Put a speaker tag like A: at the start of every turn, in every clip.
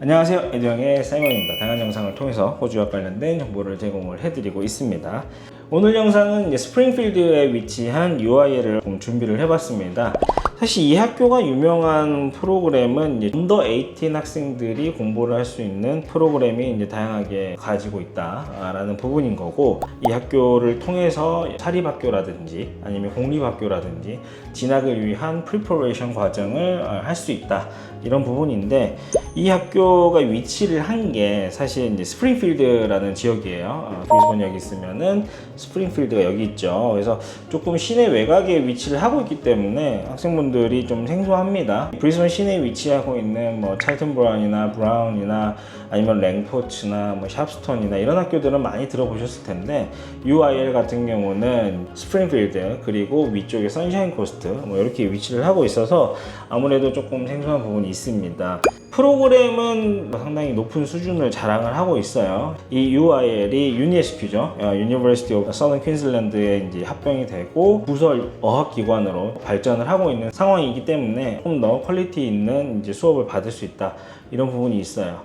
A: 안녕하세요, 에듀영의 사이먼입니다. 다양한 영상을 통해서 호주와 관련된 정보를 제공을 해드리고 있습니다. 오늘 영상은 스프링필드에 위치한 UIL을 준비를 해봤습니다. 사실 이 학교가 유명한 프로그램은 언더 18 학생들이 공부를 할 수 있는 프로그램이 다양하게 가지고 있다라는 부분인 거고, 이 학교를 통해서 사립학교라든지 아니면 공립학교라든지 진학을 위한 프리퍼레이션 과정을 할 수 있다, 이런 부분인데, 이 학교가 위치를 한 게 사실 스프링필드라는 지역이에요. 브리즈번역이 있으면은 스프링필드가 여기 있죠. 그래서 조금 시내 외곽에 위치를 하고 있기 때문에 학생분들이 좀 생소합니다. 브리즈번 시내에 위치하고 있는 찰튼 브라운이나 아니면 랭포츠나 샵스톤이나 이런 학교들은 많이 들어보셨을 텐데, UIL 같은 경우는 스프링필드 그리고 위쪽에 선샤인 코스트 이렇게 위치를 하고 있어서 아무래도 조금 생소한 부분이 있습니다. 프로그램은 상당히 높은 수준을 자랑을 하고 있어요. 이 UIL이 UniSQ죠. University of Southern Queensland에 합병이 되고 부설 어학기관으로 발전을 하고 있는 상황이기 때문에 좀 더 퀄리티 있는 수업을 받을 수 있다, 이런 부분이 있어요.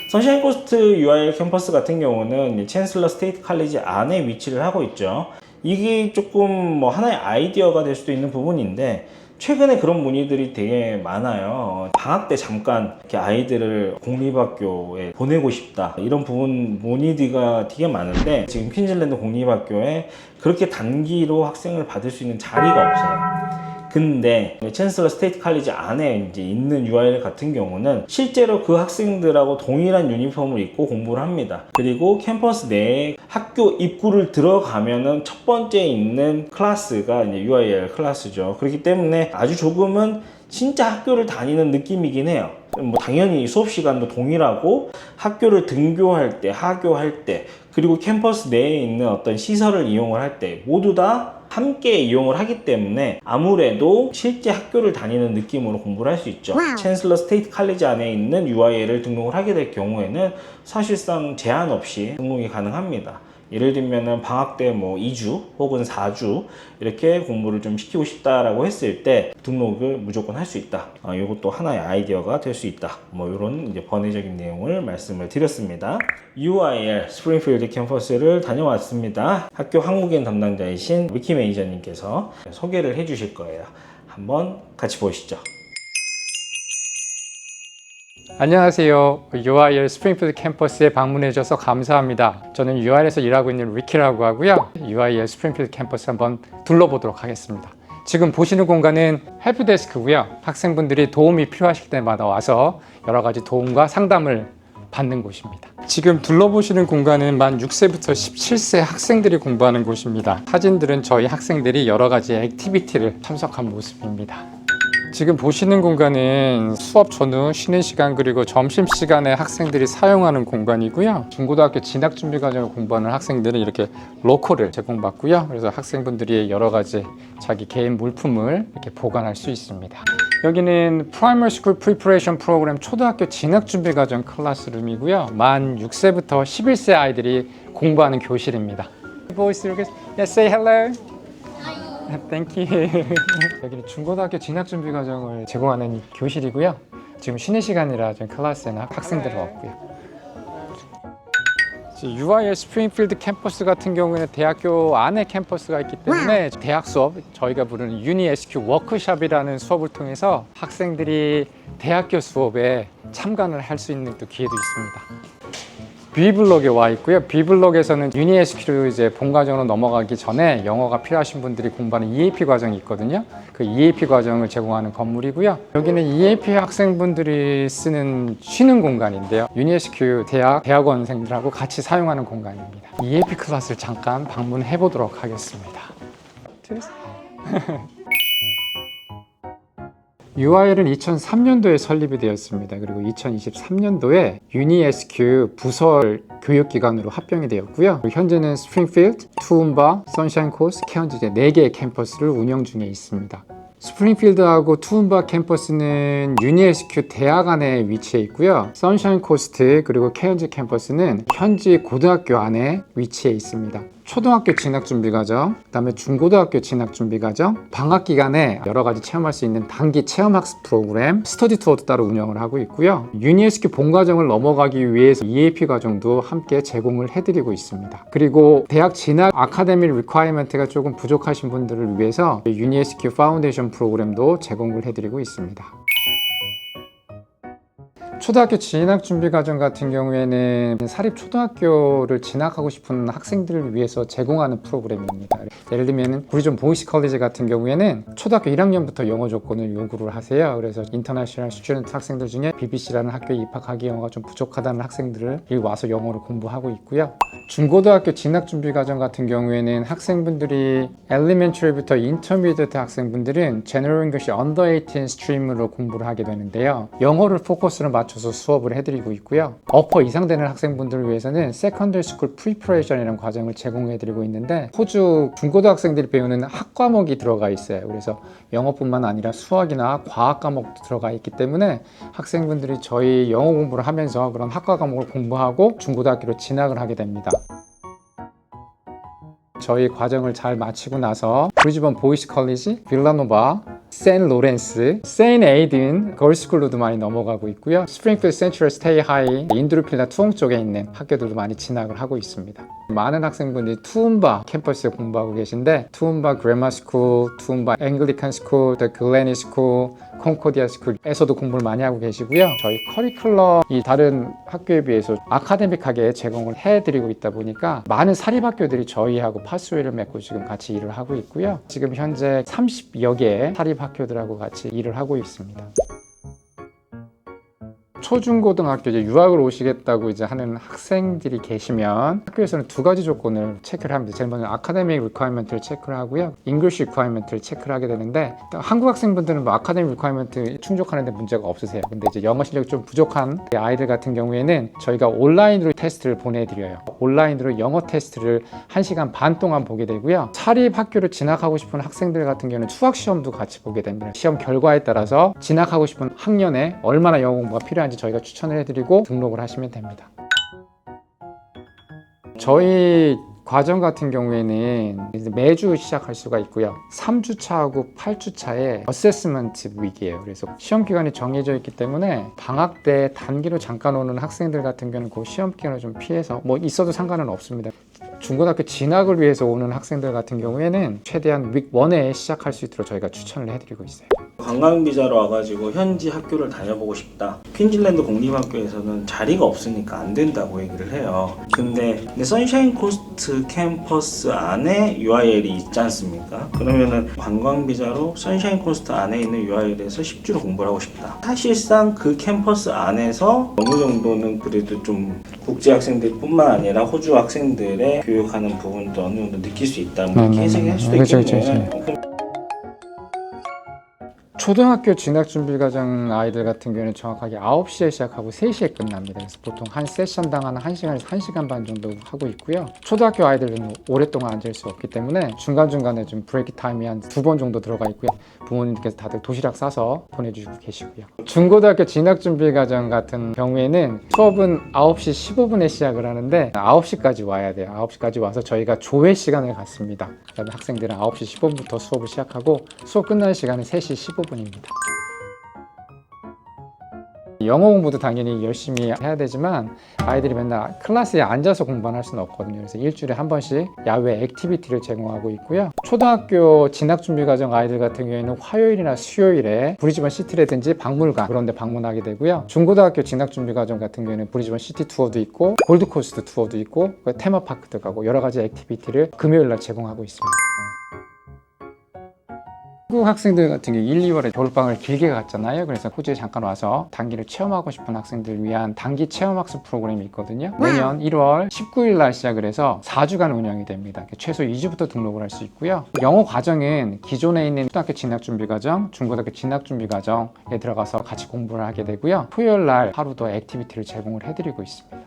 A: 선샤인 코스트 UIL 캠퍼스 같은 경우는 챈슬러 스테이트 칼리지 안에 위치를 하고 있죠. 이게 조금 하나의 아이디어가 될 수도 있는 부분인데, 최근에 그런 문의들이 되게 많아요. 방학 때 잠깐 이렇게 아이들을 공립학교에 보내고 싶다, 이런 부분 문의가 되게 많은데, 지금 퀸즐랜드 공립학교에 그렇게 단기로 학생을 받을 수 있는 자리가 없어요. 근데 챈슬러 스테이트 칼리지 안에 있는 UIL 같은 경우는 실제로 그 학생들하고 동일한 유니폼을 입고 공부를 합니다. 그리고 캠퍼스 내에 학교 입구를 들어가면은 첫 번째 있는 클래스가 UIL 클래스죠. 그렇기 때문에 아주 조금은 진짜 학교를 다니는 느낌이긴 해요. 당연히 수업 시간도 동일하고, 학교를 등교할 때, 하교할 때, 그리고 캠퍼스 내에 있는 어떤 시설을 이용을 할 때 모두 다 함께 이용을 하기 때문에 아무래도 실제 학교를 다니는 느낌으로 공부를 할 수 있죠. 챈슬러 스테이트 칼리지 안에 있는 UIL을 등록을 하게 될 경우에는 사실상 제한 없이 등록이 가능합니다. 예를 들면 방학 때 2주 혹은 4주 이렇게 공부를 좀 시키고 싶다라고 했을 때 등록을 무조건 할 수 있다. 이것도 하나의 아이디어가 될 수 있다. 이런 번외적인 내용을 말씀을 드렸습니다. UIL 스프링필드 캠퍼스를 다녀왔습니다. 학교 한국인 담당자이신 위키 매니저님께서 소개를 해주실 거예요. 한번 같이 보시죠.
B: 안녕하세요. UIL 스프링필드 캠퍼스에 방문해 주셔서 감사합니다. 저는 UIL에서 일하고 있는 리키라고 하고요. UIL 스프링필드 캠퍼스 한번 둘러보도록 하겠습니다. 지금 보시는 공간은 헬프데스크고요. 학생분들이 도움이 필요하실 때마다 와서 여러 가지 도움과 상담을 받는 곳입니다. 지금 둘러보시는 공간은 만 6세부터 17세 학생들이 공부하는 곳입니다. 사진들은 저희 학생들이 여러 가지 액티비티를 참석한 모습입니다. 지금 보시는 공간은 수업 전후 쉬는 시간 그리고 점심시간에 학생들이 사용하는 공간이고요. 중고등학교 진학준비과정을 공부하는 학생들은 이렇게 로커를 제공받고요. 그래서 학생분들이 여러 가지 자기 개인 물품을 이렇게 보관할 수 있습니다. 여기는 Primary School Preparation Program 초등학교 진학준비과정 클래스룸이고요. 만 6세부터 11세 아이들이 공부하는 교실입니다. Boys, yes, say hello. Thank you. 여기는 중고등학교 진학준비 과정을 제공하는 교실이고요. 지금 쉬는 시간이라 좀 클래스에는 학생들은 없고요. UIL 스프링필드 캠퍼스 같은 경우에는 대학교 안에 캠퍼스가 있기 때문에 대학 수업, 저희가 부르는 UniSQ 워크숍이라는 수업을 통해서 학생들이 대학교 수업에 참관을 할 수 있는 또 기회도 있습니다. B블록에 와 있고요. B블록에서는 UniSQ 본과정으로 넘어가기 전에 영어가 필요하신 분들이 공부하는 EAP 과정이 있거든요. 그 EAP 과정을 제공하는 건물이고요. 여기는 EAP 학생분들이 쓰는 쉬는 공간인데요. UniSQ 대학원생들하고 같이 사용하는 공간입니다. EAP 클래스를 잠깐 방문해 보도록 하겠습니다. UIL은 2003년도에 설립이 되었습니다. 그리고 2023년도에 UniSQ 부설 교육기관으로 합병이 되었고요. 현재는 스프링필드, 투움바, 선샤인 코스트, 케언즈 4개의 캠퍼스를 운영 중에 있습니다. 스프링필드하고 투움바 캠퍼스는 UniSQ 대학 안에 위치해 있고요. 선샤인 코스트 그리고 케언즈 캠퍼스는 현지 고등학교 안에 위치해 있습니다. 초등학교 진학준비과정, 그다음에 중고등학교 진학준비과정, 방학 기간에 여러 가지 체험할 수 있는 단기 체험학습 프로그램, 스터디 투어도 따로 운영을 하고 있고요. 유니에스큐 본과정을 넘어가기 위해서 EAP 과정도 함께 제공을 해드리고 있습니다. 그리고 대학 진학 아카데미 리퀘어먼트가 조금 부족하신 분들을 위해서 유니에스큐 파운데이션 프로그램도 제공을 해드리고 있습니다. 초등학교 진학준비과정 같은 경우에는 사립초등학교를 진학하고 싶은 학생들을 위해서 제공하는 프로그램입니다. 예를 들면 브리즈번 보이스 컬리지 같은 경우에는 초등학교 1학년부터 영어 조건을 요구를 하세요. 그래서 인터내셔널 스튜던트 학생들 중에 BBC라는 학교에 입학하기 영어가 좀 부족하다는 학생들을 여기 와서 영어를 공부하고 있고요. 중고등학교 진학준비과정 같은 경우에는 학생분들이 엘리멘터리부터 인터미디어트 학생분들은 제너럴 잉글리시 언더 18 스트림으로 공부를 하게 되는데요. 영어를 포커스를 맞춰서 수업을 해드리고 있고요. 어퍼 이상 되는 학생분들을 위해서는 세컨더리 스쿨 프리퍼레이션이라는 과정을 제공해드리고 있는데 호주 중고등학생들이 배우는 학과목이 들어가 있어요. 그래서 영어뿐만 아니라 수학이나 과학 과목도 들어가 있기 때문에 학생분들이 저희 영어 공부를 하면서 그런 학과 과목을 공부하고 중고등학교로 진학을 하게 됩니다. 저희 과정을 잘 마치고 나서 브리즈번 보이스 컬리지, 빌라노바, 샌 로렌스, 세인 에이든 걸스쿨로도 많이 넘어가고 있고요. 스프링필드 센트럴 스테이 하이, 인드루필라 투옹 쪽에 있는 학교들도 많이 진학을 하고 있습니다. 많은 학생분들이 투움바 캠퍼스에 공부하고 계신데 투움바 그래머 스쿨, 투움바 앵글리칸 스쿨, 더 글래니 스쿨, 콘코디아 스쿨에서도 공부를 많이 하고 계시고요. 저희 커리큘럼이 다른 학교에 비해서 아카데믹하게 제공을 해드리고 있다 보니까 많은 사립학교들이 저희하고 파스웨이를 맺고 지금 같이 일을 하고 있고요. 지금 현재 30여 개의 사립학교들하고 같이 일을 하고 있습니다. 초중고등학교 이제 유학을 오시겠다고 이제 하는 학생들이 계시면 학교에서는 두 가지 조건을 체크를 합니다. 제일 먼저 아카데믹 리퀘어먼트를 체크를 하고요. 잉글리시 리퀘어먼트를 체크를 하게 되는데 한국 학생분들은 뭐 아카데믹 리퀘어먼트 충족하는 데 문제가 없으세요. 근데 이제 영어 실력이 좀 부족한 아이들 같은 경우에는 저희가 온라인으로 테스트를 보내드려요. 온라인으로 영어 테스트를 1시간 반 동안 보게 되고요. 사립 학교를 진학하고 싶은 학생들 같은 경우는 수학 시험도 같이 보게 됩니다. 시험 결과에 따라서 진학하고 싶은 학년에 얼마나 영어 공부가 필요한지 저희가 추천을 해드리고 등록을 하시면 됩니다. 저희 과정 같은 경우에는 매주 시작할 수가 있고요. 3주차하고 8주차에 어세스먼트 위기예요. 그래서 시험 기간이 정해져 있기 때문에 방학 때 단기로 잠깐 오는 학생들 같은 경우는 그 시험 기간을 좀 피해서 뭐 있어도 상관은 없습니다. 중고등학교 진학을 위해서 오는 학생들 같은 경우에는 최대한 윅 1에 시작할 수 있도록 저희가 추천을 해드리고 있어요.
A: 관광비자로 와가지고 현지 학교를 다녀보고 싶다. 퀸즐랜드 공립학교에서는 자리가 없으니까 안 된다고 얘기를 해요. 근데 선샤인 코스트 캠퍼스 안에 UIL이 있지 않습니까? 그러면은 관광비자로 선샤인 코스트 안에 있는 UIL에서 10주를 공부를 하고 싶다. 사실상 그 캠퍼스 안에서 어느 정도는 그래도 좀 국제 학생들 뿐만 아니라 호주 학생들의 교육하는 부분도 어느 정도 느낄 수 있다. 뭐 이렇게 해석할 수도 있겠네요.
B: 초등학교 진학준비과정 아이들 같은 경우는 정확하게 9시에 시작하고 3시에 끝납니다. 그래서 보통 한 세션당 한 1시간에서 1시간 반 정도 하고 있고요. 초등학교 아이들은 오랫동안 앉을 수 없기 때문에 중간중간에 좀 브레이크 타임이 한 2번 정도 들어가 있고요. 부모님께서 다들 도시락 싸서 보내주시고 계시고요. 중고등학교 진학준비과정 같은 경우에는 수업은 9시 15분에 시작을 하는데 9시까지 와야 돼요. 9시까지 와서 저희가 조회 시간을 갖습니다. 그다음에 학생들은 9시 15분부터 수업을 시작하고 수업 끝나는 시간은 3시 15분입니다. 영어 공부도 당연히 열심히 해야 되지만 아이들이 맨날 클래스에 앉아서 공부만 할 수는 없거든요. 그래서 일주일에 한 번씩 야외 액티비티를 제공하고 있고요. 초등학교 진학준비과정 아이들 같은 경우에는 화요일이나 수요일에 브리즈번 시티라든지 박물관 그런 데 방문하게 되고요. 중고등학교 진학준비과정 같은 경우에는 브리즈번 시티 투어도 있고 골드코스트 투어도 있고 테마파크도 가고 여러 가지 액티비티를 금요일날 제공하고 있습니다. 한국 학생들 같은 경우 1, 2월에 겨울방학을 길게 갔잖아요. 그래서 호주에 잠깐 와서 단기를 체험하고 싶은 학생들을 위한 단기 체험학습 프로그램이 있거든요. 매년 1월 19일 날 시작을 해서 4주간 운영이 됩니다. 최소 2주부터 등록을 할 수 있고요. 영어 과정은 기존에 있는 초등학교 진학준비과정, 중고등학교 진학준비과정에 들어가서 같이 공부를 하게 되고요. 토요일 날 하루 더 액티비티를 제공을 해드리고 있습니다.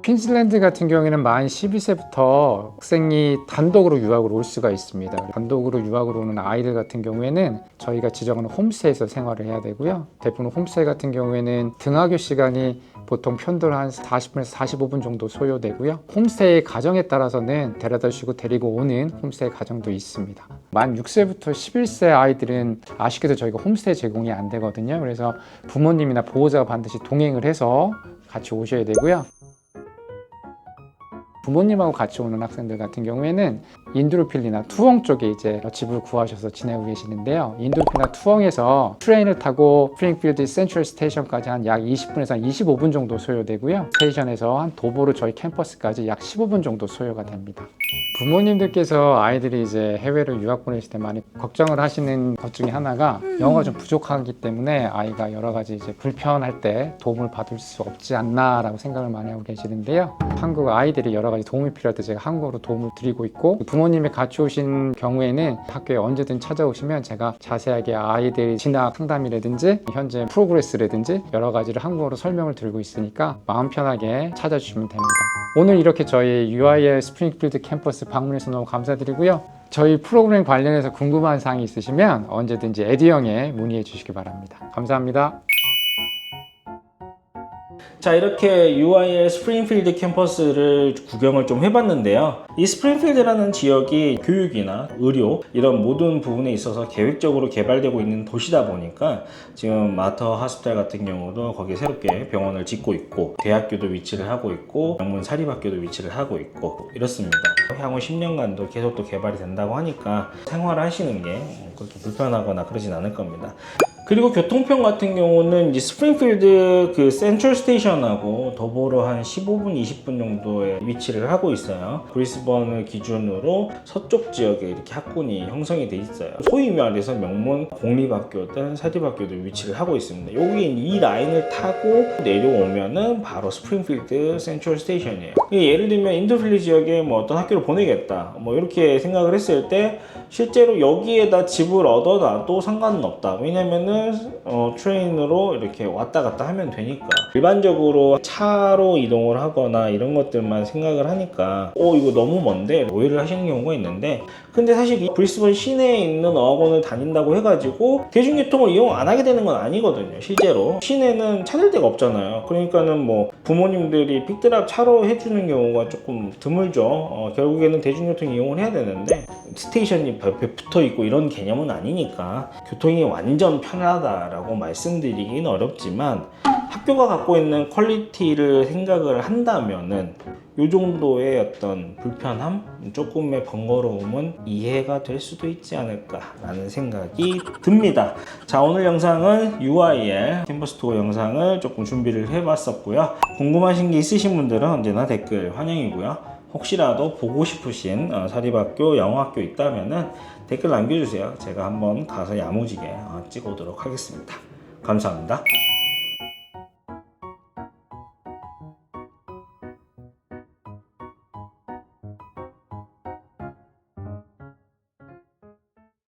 B: 퀸즐랜드 같은 경우에는 만 12세부터 학생이 단독으로 유학을 올 수가 있습니다. 단독으로 유학을 오는 아이들 같은 경우에는 저희가 지정하는 홈스테이에서 생활을 해야 되고요. 대부분 홈스테이 같은 경우에는 등하교 시간이 보통 편도로 한 40분에서 45분 정도 소요되고요. 홈스테이 가정에 따라서는 데려다 주고 데리고 오는 홈스테이 가정도 있습니다. 만 6세부터 11세 아이들은 아쉽게도 저희가 홈스테이 제공이 안 되거든요. 그래서 부모님이나 보호자가 반드시 동행을 해서 같이 오셔야 되고요. 부모님하고 같이 오는 학생들 같은 경우에는 인두루필리나 투엉 쪽에 이제 집을 구하셔서 지내고 계시는데요. 인두루필리나 투엉에서 트레인을 타고 스프링필드 센트럴 스테이션까지 한 약 20분에서 한 25분 정도 소요되고요. 스테이션에서 한 도보로 저희 캠퍼스까지 약 15분 정도 소요가 됩니다. 부모님들께서 아이들이 이제 해외로 유학 보내실 때 많이 걱정을 하시는 것 중에 하나가 영어가 좀 부족하기 때문에 아이가 여러 가지 이제 불편할 때 도움을 받을 수 없지 않나라고 생각을 많이 하고 계시는데요. 한국 아이들이 여러 가지 도움이 필요할 때 제가 한국어로 도움을 드리고 있고, 부모님이 같이 오신 경우에는 학교에 언제든 찾아오시면 제가 자세하게 아이들 진학 상담이라든지 현재 프로그레스라든지 여러 가지를 한국어로 설명을 드리고 있으니까 마음 편하게 찾아주시면 됩니다. 오늘 이렇게 저희 UIL 스프링필드 캠퍼스 방문해서 너무 감사드리고요. 저희 프로그램 관련해서 궁금한 사항이 있으시면 언제든지 에디형에 문의해 주시기 바랍니다. 감사합니다.
A: 자, 이렇게 UIL 스프링필드 캠퍼스를 구경을 좀 해봤는데요. 이 스프링필드라는 지역이 교육이나 의료 이런 모든 부분에 있어서 계획적으로 개발되고 있는 도시다 보니까 지금 마터 하스피탈 같은 경우도 거기에 새롭게 병원을 짓고 있고, 대학교도 위치를 하고 있고, 명문 사립학교도 위치를 하고 있고 이렇습니다. 향후 10년간도 계속 또 개발이 된다고 하니까 생활하시는 게 그렇게 불편하거나 그러진 않을 겁니다. 그리고 교통편 같은 경우는 이제 스프링필드 그 센트럴 스테이션하고 도보로 한 15분, 20분 정도에 위치를 하고 있어요. 브리스번을 기준으로 서쪽 지역에 이렇게 학군이 형성이 돼 있어요. 소위 말해서 명문 공립학교든 사립학교도 위치를 하고 있습니다. 여기 이 라인을 타고 내려오면은 바로 스프링필드 센트럴 스테이션이에요. 예를 들면 인더필리 지역에 뭐 어떤 학교를 보내겠다, 뭐 이렇게 생각을 했을 때 실제로 여기에다 집을 얻어놔도 상관은 없다. 왜냐면은 트레인으로 이렇게 왔다 갔다 하면 되니까. 일반적으로 차로 이동을 하거나 이런 것들만 생각을 하니까 이거 너무 먼데 오해를 하시는 경우가 있는데, 근데 사실 이 브리스번 시내에 있는 어학원을 다닌다고 해가지고 대중교통을 이용 안 하게 되는 건 아니거든요. 실제로 시내는 찾을 데가 없잖아요. 그러니까는 뭐 부모님들이 픽드랍 차로 해주는 경우가 조금 드물죠. 결국에는 대중교통 이용을 해야 되는데 스테이션이 옆에 붙어 있고 이런 개념은 아니니까 교통이 완전 편하다라고 말씀드리기는 어렵지만, 학교가 갖고 있는 퀄리티를 생각을 한다면은 이 정도의 어떤 불편함, 조금의 번거로움은 이해가 될 수도 있지 않을까라는 생각이 듭니다. 자, 오늘 영상은 UIL 캠퍼스 투어 영상을 조금 준비를 해봤었고요. 궁금하신 게 있으신 분들은 언제나 댓글 환영이고요. 혹시라도 보고 싶으신 사립학교, 영어학교 있다면은 댓글 남겨주세요. 제가 한번 가서 야무지게 찍어오도록 하겠습니다. 감사합니다.